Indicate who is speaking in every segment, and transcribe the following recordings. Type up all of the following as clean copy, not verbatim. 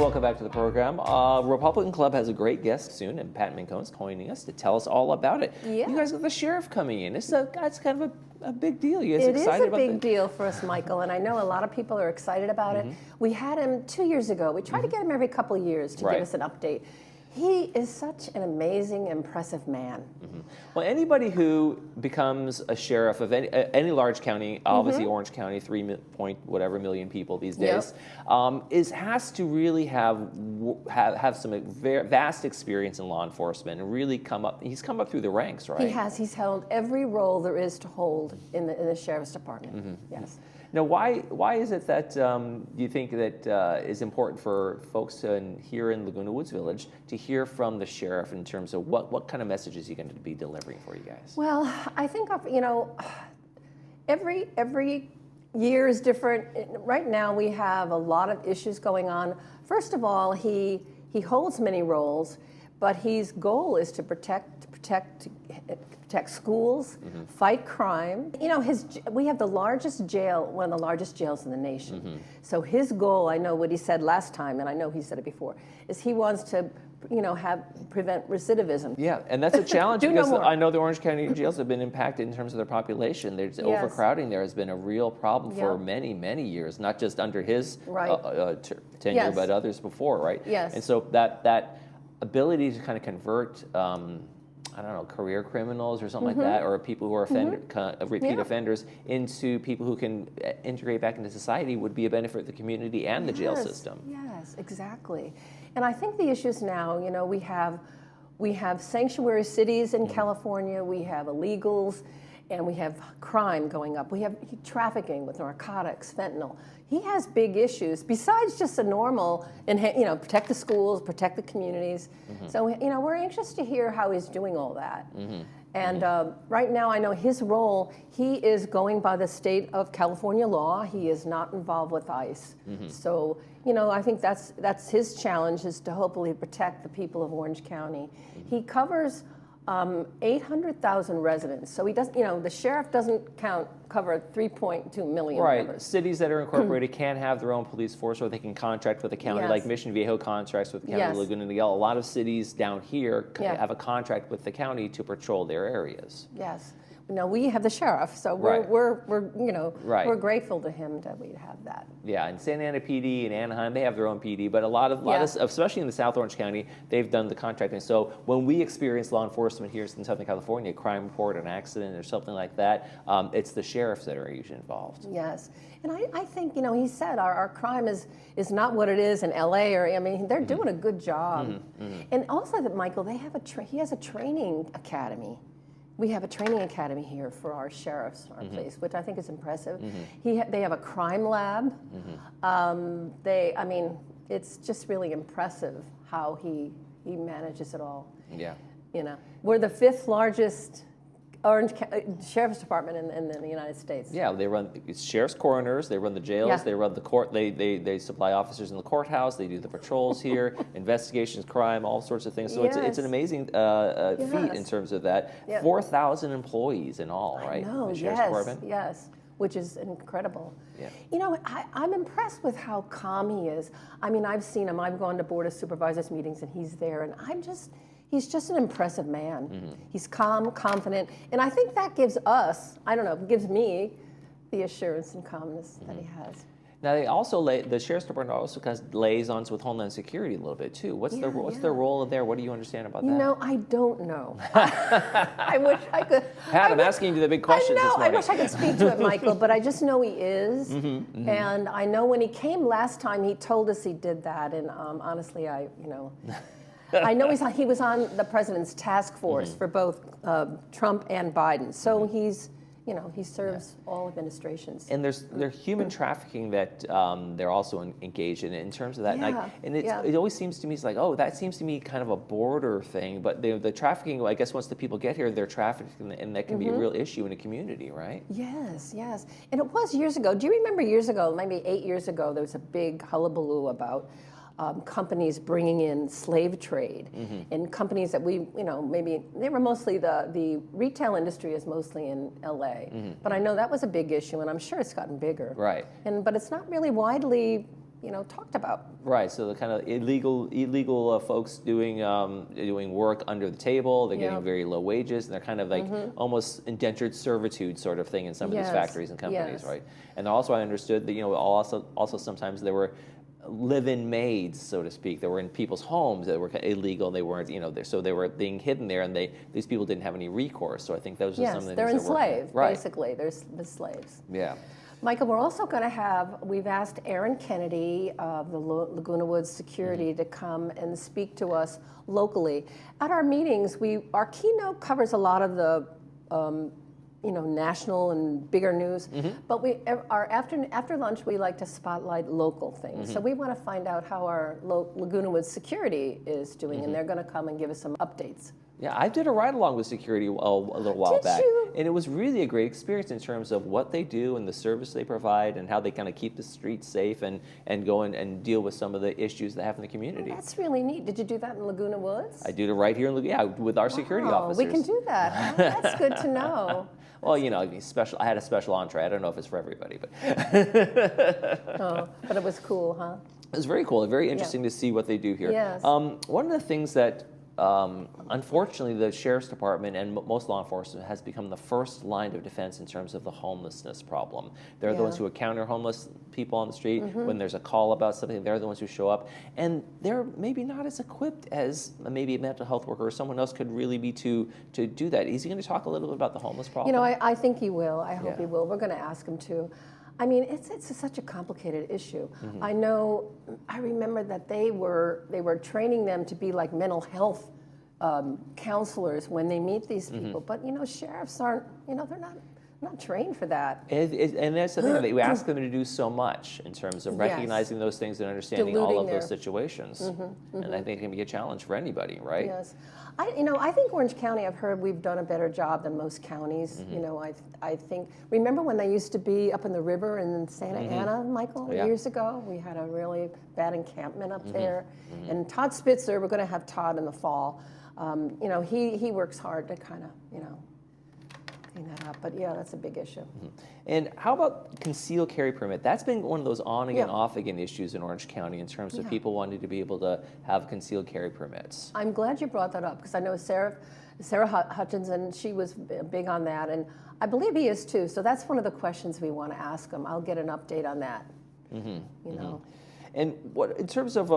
Speaker 1: welcome back to the program. Republican Club has a great guest soon, and Pat Mincone's joining us to tell us all about it.
Speaker 2: Yeah.
Speaker 1: You guys got the sheriff coming in. That's kind of a big deal. You guys excited about it?
Speaker 2: It is a big deal for us, Michael, and I know a lot of people are excited about it. We had him 2 years ago. We try to get him every couple of years to give us an update. He is such an amazing, impressive man.
Speaker 1: Well, anybody who becomes a sheriff of any large county, obviously Orange County, 3 million people these days, has to really have some vast experience in law enforcement and really come up. He's come up through the ranks, right?
Speaker 2: He has. He's held every role there is to hold in the sheriff's department. Yes.
Speaker 1: Now, why is it that you think that is important for folks here in Laguna Woods Village to hear from the sheriff in terms of what kind of messages he's going to be delivering for you guys?
Speaker 2: Well, I think every year is different. Right now, we have a lot of issues going on. First of all, he holds many roles, but his goal is to protect schools, fight crime. We have the largest jail, one of the largest jails in the nation. So his goal, I know what he said last time, and I know he said it before, is he wants to, prevent recidivism.
Speaker 1: Yeah, and that's a challenge because I know the Orange County jails have been impacted in terms of their population. There's overcrowding there has been a real problem for many, many years, not just under his tenure, but others before, right?
Speaker 2: Yes.
Speaker 1: And so that ability to kind of convert career criminals or something like that, or people who are repeat offenders into people who can integrate back into society would be a benefit for the community and the jail system.
Speaker 2: Yes, exactly. And I think the issues now, we have sanctuary cities in California, we have illegals, and we have crime going up. We have trafficking with narcotics, fentanyl. He has big issues besides just the normal, protect the schools, protect the communities. So, we're anxious to hear how he's doing all that. And right now, I know his role, he is going by the state of California law. He is not involved with ICE. So, I think that's his challenge, is to hopefully protect the people of Orange County. He covers 800,000 residents. So he doesn't, the sheriff doesn't cover 3.2 million members.
Speaker 1: Cities that are incorporated can have their own police force, or they can contract with the county, like Mission Viejo contracts with the county of Laguna Niguel. A lot of cities down here have a contract with the county to patrol their areas.
Speaker 2: Yes. No, we have the sheriff, so we're grateful to him that we have that.
Speaker 1: Yeah, and Santa Ana PD and Anaheim, they have their own PD, but a lot of especially in the South Orange County, they've done the contracting. So when we experience law enforcement here in Southern California, a crime report, an accident, or something like that, it's the sheriffs that are usually involved.
Speaker 2: Yes, and I think he said our crime is not what it is in LA, they're doing a good job. And also that Michael, he has a training academy. We have a training academy here for our sheriffs, our police, which I think is impressive. They have a crime lab. It's just really impressive how he manages it all.
Speaker 1: Yeah.
Speaker 2: We're the 5th largest Sheriff's Department in the United States.
Speaker 1: Yeah, they run sheriff's coroners, they run the jails, they run the court, they supply officers in the courthouse, they do the patrols here, investigations, crime, all sorts of things. So it's an amazing feat in terms of that. 4,000 employees in all, right?
Speaker 2: No,
Speaker 1: the Sheriff's Department?
Speaker 2: Yes, which is incredible.
Speaker 1: Yeah.
Speaker 2: I'm impressed with how calm he is. I've seen him. I've gone to Board of Supervisors meetings, and he's there, and he's just an impressive man. He's calm, confident, and I think that gives us, gives me the assurance and calmness that he has.
Speaker 1: Now the Sheriff's Department also kind of liaisons with Homeland Security a little bit too. What's their role there? What do you understand about that?
Speaker 2: I don't know. I wish I could.
Speaker 1: Pat, I'm asking you the big questions this morning.
Speaker 2: I wish I could speak to it, Michael, but I just know he is. And I know when he came last time, he told us he did that, and honestly, I know he was on the president's task force for both Trump and Biden. So he serves all administrations.
Speaker 1: And there's human trafficking that they're also engaged in terms of that. It always seems to me, it's like, that seems to me kind of a border thing. But the trafficking, I guess once the people get here, they're trafficked, and that can be a real issue in a community, right?
Speaker 2: Yes. And it was years ago. Do you remember years ago, maybe 8 years ago, there was a big hullabaloo about companies bringing in slave trade, and companies that maybe they were mostly the retail industry is mostly in LA, but I know that was a big issue, and I'm sure it's gotten bigger.
Speaker 1: Right.
Speaker 2: But it's not really widely talked about.
Speaker 1: Right. So the kind of illegal folks doing work under the table. They're getting very low wages, and they're kind of like almost indentured servitude sort of thing in some of these factories and companies, right? And also, I understood that also sometimes there were live-in maids, so to speak, that were in people's homes that were illegal. They weren't, so they were being hidden there, and these people didn't have any recourse. So I think those are some of the
Speaker 2: they're
Speaker 1: things
Speaker 2: enslaved,
Speaker 1: right.
Speaker 2: basically. They're the slaves.
Speaker 1: Yeah.
Speaker 2: Michael, we're also going to we've asked Aaron Kennedy of the Laguna Woods Security to come and speak to us locally. At our meetings, our keynote covers a lot of the national and bigger news, but after lunch we like to spotlight local things. So we want to find out how our Laguna Woods Security is doing, and they're going to come and give us some updates.
Speaker 1: Yeah, I did a ride along with security a little while back, and it was really a great experience in terms of what they do and the service they provide and how they kind of keep the streets safe and go in and deal with some of the issues that happen in the community.
Speaker 2: That's really neat. Did you do that in Laguna Woods?
Speaker 1: I did it right here in Laguna, with our security officers.
Speaker 2: We can do that. Oh, that's good to know.
Speaker 1: Well, I had a special entree. I don't know if it's for everybody, but.
Speaker 2: But it was cool, huh?
Speaker 1: It was very cool. Very interesting to see what they do here.
Speaker 2: Yes.
Speaker 1: One of the things that, unfortunately, the Sheriff's Department and most law enforcement has become the first line of defense in terms of the homelessness problem. They're the ones who encounter homeless people on the street. When there's a call about something, they're the ones who show up. And they're maybe not as equipped as maybe a mental health worker or someone else could really be to do that. Is he going to talk a little bit about the homeless problem?
Speaker 2: I think he will. I hope he will. We're going to ask him to. I mean, it's such a complicated issue. I remember that they were training them to be like mental health counselors when they meet these people. But sheriffs aren't. They're not trained for that.
Speaker 1: And that's the thing. We ask them to do so much in terms of recognizing those things and understanding all of those situations. And I think it can be a challenge for anybody, right?
Speaker 2: Yes. I think Orange County, I've heard we've done a better job than most counties. I think, remember when they used to be up in the river in Santa Ana, Michael, years ago? We had a really bad encampment up there. And Todd Spitzer, we're going to have Todd in the fall. He works hard to kind of, clean that up. But yeah, that's a big issue.
Speaker 1: And how about concealed carry permit? That's been one of those on again, off again issues in Orange County in terms of people wanting to be able to have concealed carry permits.
Speaker 2: I'm glad you brought that up because I know Sarah Hutchinson, she was big on that, and I believe he is too. So that's one of the questions we want to ask him. I'll get an update on that. And
Speaker 1: what in terms of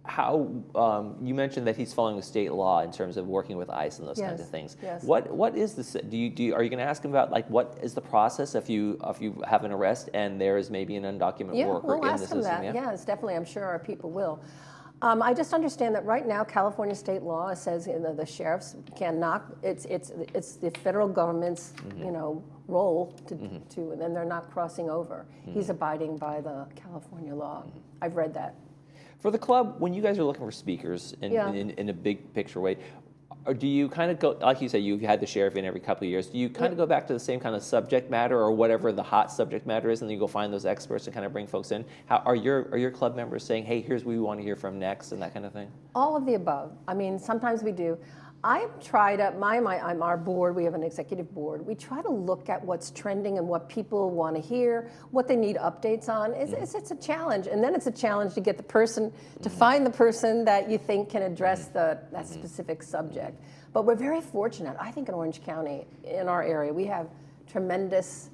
Speaker 1: how you mentioned that he's following the state law in terms of working with ICE and those kinds of things.
Speaker 2: Yes.
Speaker 1: What is this? Are you going to ask him about what is the process if you have an arrest and there is maybe an undocumented worker in the system?
Speaker 2: That. Yeah, it's definitely. I'm sure our people will. I just understand that right now California state law says the sheriffs cannot. It's the federal government's role to and then they're not crossing over. He's abiding by the California law. I've read that.
Speaker 1: For the club, when you guys are looking for speakers in a big picture way, or do you kind of go, like you say, you've had the sheriff in every couple of years, do you kind of go back to the same kind of subject matter or whatever the hot subject matter is, and then you go find those experts and kind of bring folks in? How are your club members saying, hey, here's who we want to hear from next, and that kind of thing?
Speaker 2: All of the above. I mean, sometimes we do. I've tried I'm our board, we have an executive board. We try to look at what's trending and what people want to hear, what they need updates on. It's a challenge. And then it's a challenge to get the person, to find the person that you think can address that specific subject. But we're very fortunate. I think in Orange County, in our area, we have tremendous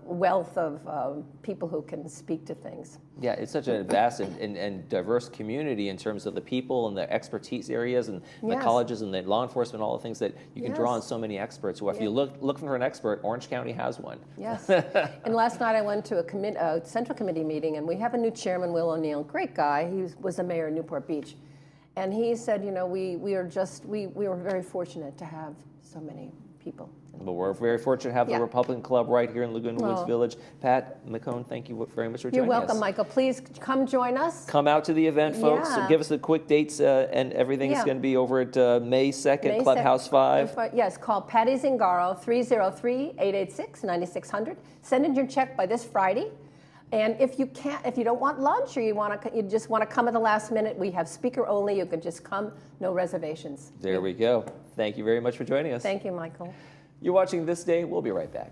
Speaker 2: wealth of people who can speak to things.
Speaker 1: Yeah, it's such a vast and diverse community in terms of the people and the expertise areas and the colleges and the law enforcement, all the things that you can draw on so many experts. So if you look for an expert, Orange County has one. Yes.
Speaker 2: And last night I went to a central committee meeting, and we have a new chairman, Will O'Neill, great guy. He was the mayor of Newport Beach. And he said, we were very fortunate to have so many people.
Speaker 1: But we're very fortunate to have the Republican Club right here in Laguna Woods Village. Pat McCone, thank you very much for joining us.
Speaker 2: You're welcome, Michael. Please come join us.
Speaker 1: Come out to the event, folks. So give us the quick dates and everything. It's going to be over at May 2nd, Clubhouse 5.
Speaker 2: Yes, call Patty Zingaro, 303-886-9600. Send in your check by this Friday. And if you don't want lunch or you just want to come at the last minute, we have speaker only. You can just come, no reservations.
Speaker 1: There we go. Thank you very much for joining us.
Speaker 2: Thank you, Michael.
Speaker 1: You're watching This Day. We'll be right back.